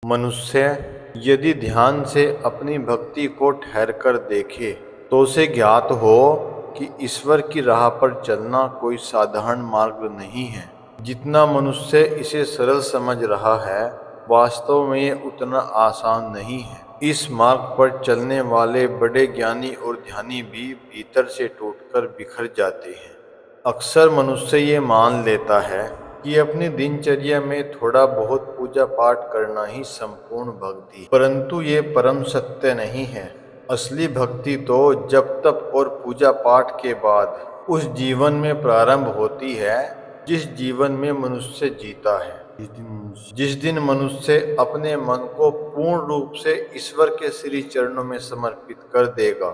मनुष्य यदि ध्यान से अपनी भक्ति को ठहरकर देखे तो उसे ज्ञात हो कि ईश्वर की राह पर चलना कोई साधारण मार्ग नहीं है। जितना मनुष्य इसे सरल समझ रहा है, वास्तव में ये उतना आसान नहीं है। इस मार्ग पर चलने वाले बड़े ज्ञानी और ध्यानी भी भीतर से टूटकर बिखर जाते हैं। अक्सर मनुष्य ये मान लेता है कि अपनी दिनचर्या में थोड़ा बहुत पूजा पाठ करना ही संपूर्ण भक्ति है, परंतु ये परम सत्य नहीं है। असली भक्ति तो जप तप और पूजा पाठ के बाद उस जीवन में प्रारंभ होती है जिस जीवन में मनुष्य जीता है। जिस दिन मनुष्य अपने मन को पूर्ण रूप से ईश्वर के श्री चरणों में समर्पित कर देगा,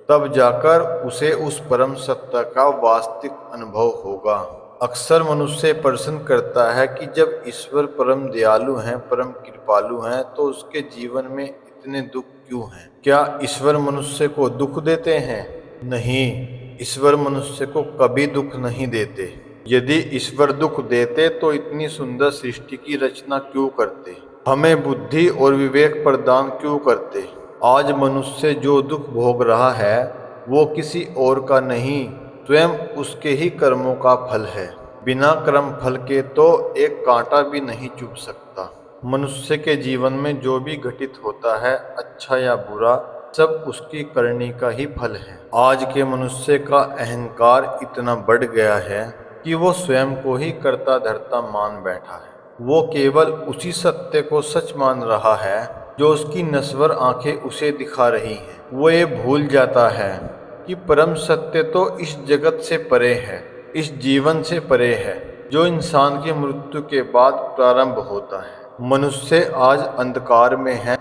तब जाकर उसे उस परम सत्य का वास्तविक अनुभव होगा। अक्सर मनुष्य प्रश्न करता है कि जब ईश्वर परम दयालु हैं, परम कृपालु हैं, तो उसके जीवन में इतने दुख क्यों हैं? क्या ईश्वर मनुष्य को दुख देते हैं? नहीं, ईश्वर मनुष्य को कभी दुख नहीं देते। यदि ईश्वर दुख देते तो इतनी सुंदर सृष्टि की रचना क्यों करते? हमें बुद्धि और विवेक प्रदान क्यों करते? आज मनुष्य जो दुख भोग रहा है वो किसी और का नहीं, स्वयं उसके ही कर्मों का फल है। बिना कर्म फल के तो एक कांटा भी नहीं चुभ सकता। मनुष्य के जीवन में जो भी घटित होता है, अच्छा या बुरा, सब उसकी करनी का ही फल है। आज के मनुष्य का अहंकार इतना बढ़ गया है कि वो स्वयं को ही कर्ता धर्ता मान बैठा है। वो केवल उसी सत्य को सच मान रहा है जो उसकी नश्वर आंखें उसे दिखा रही हैं। वो ये भूल जाता है कि परम सत्य तो इस जगत से परे है, इस जीवन से परे है, जो इंसान की मृत्यु के बाद प्रारंभ होता है। मनुष्य आज अंधकार में है।